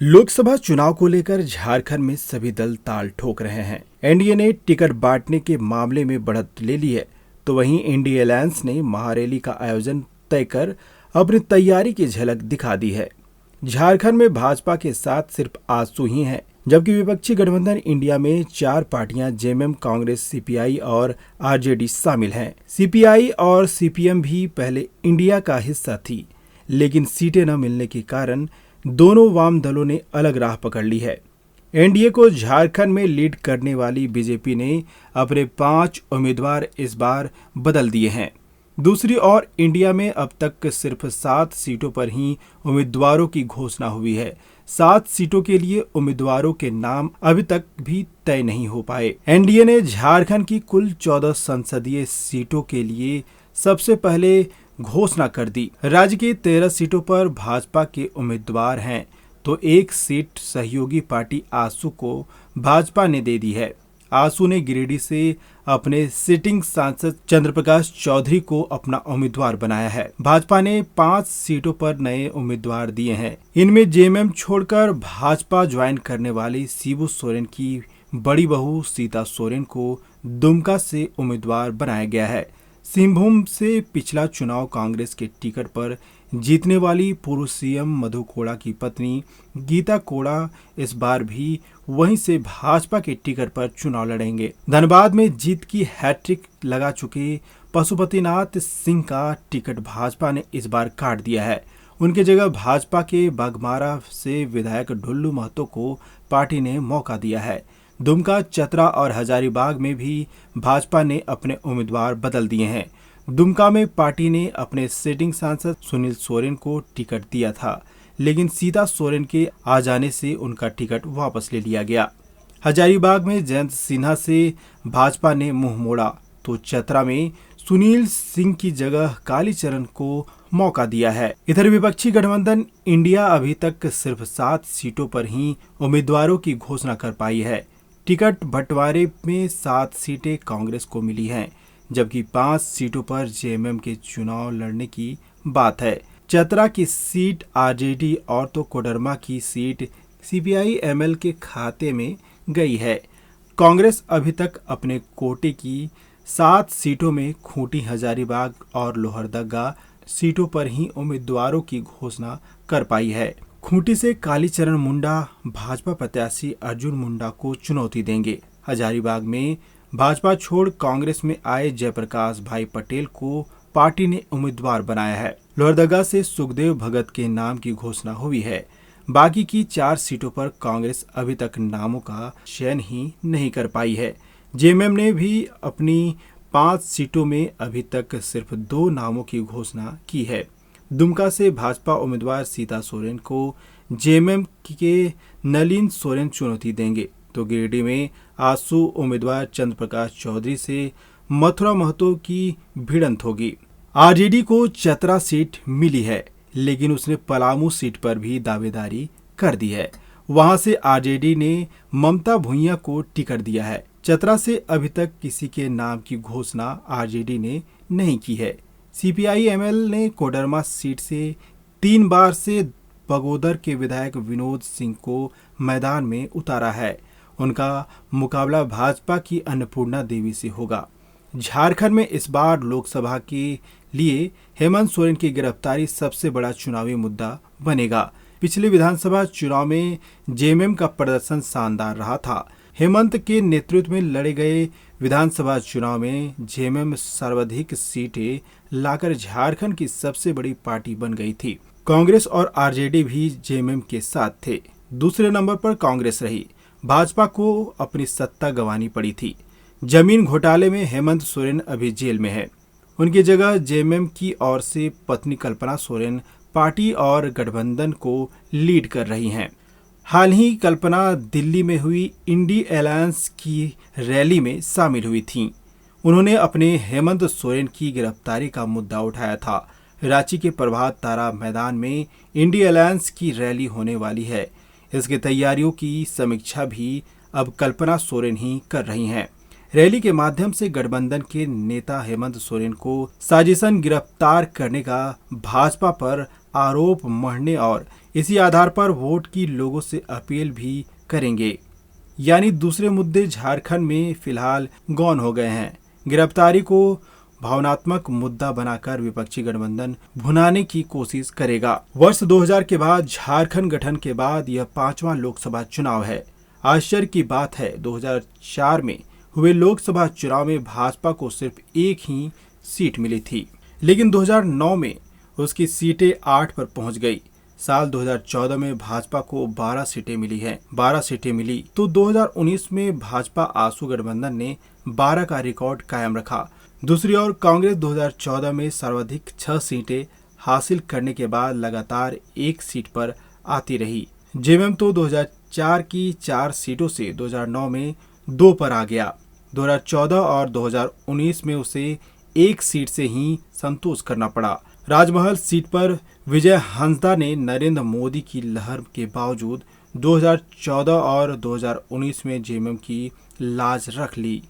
लोकसभा चुनाव को लेकर झारखंड में सभी दल ताल ठोक रहे हैं। एनडीए ने टिकट बांटने के मामले में बढ़त ले ली है, तो वहीं इंडिया अलायंस ने महारैली का आयोजन तय कर अपनी तैयारी की झलक दिखा दी है। झारखंड में भाजपा के साथ सिर्फ आजसू ही है, जबकि विपक्षी गठबंधन इंडिया में 4 पार्टियां जेएमएम, कांग्रेस, सीपीआई और आरजेडी शामिल हैं। सीपीआई और सीपीएम भी पहले इंडिया का हिस्सा थी, लेकिन सीटें न मिलने के कारण दोनों वाम दलों ने अलग राह पकड़ ली है। एनडीए को झारखंड में लीड करने वाली बीजेपी ने अपने 5 उम्मीदवार इस बार बदल दिए हैं। दूसरी ओर इंडिया में अब तक सिर्फ 7 सीटों पर ही उम्मीदवारों की घोषणा हुई है। 7 सीटों के लिए उम्मीदवारों के नाम अभी तक भी तय नहीं हो पाए। एनडीए ने झारखंड की कुल 14 संसदीय सीटों के लिए सबसे पहले घोषणा कर दी। राज्य की 13 सीटों पर भाजपा के उम्मीदवार हैं, तो एक सीट सहयोगी पार्टी आजसू को भाजपा ने दे दी है। आजसू ने गिरिडीह से अपने सिटिंग सांसद चंद्रप्रकाश चौधरी को अपना उम्मीदवार बनाया है। भाजपा ने 5 सीटों पर नए उम्मीदवार दिए हैं। इनमें जेएमएम छोड़कर भाजपा ज्वाइन करने वाली शिबू सोरेन की बड़ी बहू सीता सोरेन को दुमका से उम्मीदवार बनाया गया है। सिंहभूम से पिछला चुनाव कांग्रेस के टिकट पर जीतने वाली पूर्व सीएम मधु कोड़ा की पत्नी गीता कोड़ा इस बार भी वहीं से भाजपा के टिकट पर चुनाव लड़ेंगे। धनबाद में जीत की हैट्रिक लगा चुके पशुपतिनाथ सिंह का टिकट भाजपा ने इस बार काट दिया है। उनकी जगह भाजपा के बाघमारा से विधायक ढुल्लू महतो को पार्टी ने मौका दिया है। दुमका, चतरा और हजारीबाग में भी भाजपा ने अपने उम्मीदवार बदल दिए हैं। दुमका में पार्टी ने अपने सिटिंग सांसद सुनील सोरेन को टिकट दिया था, लेकिन सीता सोरेन के आ जाने से उनका टिकट वापस ले लिया गया। हजारीबाग में जयंत सिन्हा से भाजपा ने मुंह मोड़ा, तो चतरा में सुनील सिंह की जगह कालीचरण को मौका दिया है। इधर विपक्षी गठबंधन इंडिया अभी तक सिर्फ 7 सीटों पर ही उम्मीदवारों की घोषणा कर पाई है। टिकट बंटवारे में 7 सीटें कांग्रेस को मिली हैं, जबकि 5 सीटों पर जेएमएम के चुनाव लड़ने की बात है। चतरा की सीट आरजेडी और तो कोडरमा की सीट सीपीआई एमएल के खाते में गई है। कांग्रेस अभी तक अपने कोटे की 7 सीटों में खूंटी, हजारीबाग और लोहरदगा सीटों पर ही उम्मीदवारों की घोषणा कर पाई है। खूंटी से कालीचरण मुंडा भाजपा प्रत्याशी अर्जुन मुंडा को चुनौती देंगे। हजारीबाग में भाजपा छोड़ कांग्रेस में आए जयप्रकाश भाई पटेल को पार्टी ने उम्मीदवार बनाया है। लोहरदगा से सुखदेव भगत के नाम की घोषणा हुई है। बाकी की 4 सीटों पर कांग्रेस अभी तक नामों का चयन ही नहीं कर पाई है। जेएमएम ने भी अपनी 5 सीटों में अभी तक सिर्फ 2 नामों की घोषणा की है। दुमका से भाजपा उम्मीदवार सीता सोरेन को जेएमएम के नलिन सोरेन चुनौती देंगे, तो गिरिडीह में आजसू उम्मीदवार चंद्रप्रकाश चौधरी से मथुरा महतो की भिड़ंत होगी। आरजेडी को चतरा सीट मिली है, लेकिन उसने पलामू सीट पर भी दावेदारी कर दी है। वहां से आरजेडी ने ममता भुइयां को टिकट दिया है। चतरा से अभी तक किसी के नाम की घोषणा आरजेडी ने नहीं की है। सीपीआई एमएल ने कोडरमा सीट से 3 बार से बगोदर के विधायक विनोद सिंह को मैदान में उतारा है। उनका मुकाबला भाजपा की अन्नपूर्णा देवी से होगा। झारखंड में इस बार लोकसभा के लिए हेमंत सोरेन की गिरफ्तारी सबसे बड़ा चुनावी मुद्दा बनेगा। पिछले विधानसभा चुनाव में जेएमएम का प्रदर्शन शानदार रहा था। हेमंत के नेतृत्व में लड़े गए विधानसभा चुनाव में जेएमएम सर्वाधिक सीटें लाकर झारखंड की सबसे बड़ी पार्टी बन गई थी। कांग्रेस और आरजेडी भी जेएमएम के साथ थे। दूसरे नंबर पर कांग्रेस रही। भाजपा को अपनी सत्ता गंवानी पड़ी थी। जमीन घोटाले में हेमंत सोरेन अभी जेल में है। उनकी जगह जेएमएम की ओर से पत्नी कल्पना सोरेन पार्टी और गठबंधन को लीड कर रही हैं। हाल ही कल्पना दिल्ली में हुई इंडिया अलायंस की रैली में शामिल हुई थीं। उन्होंने अपने हेमंत सोरेन की गिरफ्तारी का मुद्दा उठाया था। रांची के प्रभात तारा मैदान में इंडिया अलायंस की रैली होने वाली है। इसकी तैयारियों की समीक्षा भी अब कल्पना सोरेन ही कर रही हैं। रैली के माध्यम से गठबंधन के नेता हेमंत सोरेन को साजिशन गिरफ्तार करने का भाजपा पर आरोप मढ़ने और इसी आधार पर वोट की लोगों से अपील भी करेंगे। यानी दूसरे मुद्दे झारखंड में फिलहाल गौन हो गए हैं। गिरफ्तारी को भावनात्मक मुद्दा बनाकर विपक्षी गठबंधन भुनाने की कोशिश करेगा। वर्ष 2000 के बाद झारखंड गठन के बाद यह 5वां लोकसभा चुनाव है। आश्चर्य की बात है 2004 में हुए लोकसभा चुनाव में भाजपा को सिर्फ एक ही सीट मिली थी, लेकिन 2009 में उसकी सीटें 8 पर पहुंच गई। साल 2014 में भाजपा को 12 सीटें मिली हैं। 12 सीटें मिली तो 2019 में भाजपा आसू गठबंधन ने 12 का रिकॉर्ड कायम रखा। दूसरी ओर कांग्रेस 2014 में सर्वाधिक 6 सीटें हासिल करने के बाद लगातार एक सीट पर आती रही। जेएमएम तो 2004 की 4 सीटों से 2009 में 2 पर आ गया। 2014 और 2019 में उसे एक सीट से ही संतोष करना पड़ा। राजमहल सीट पर विजय हंसदा ने नरेंद्र मोदी की लहर के बावजूद 2014 और 2019 में जेएमएम की लाज रख ली।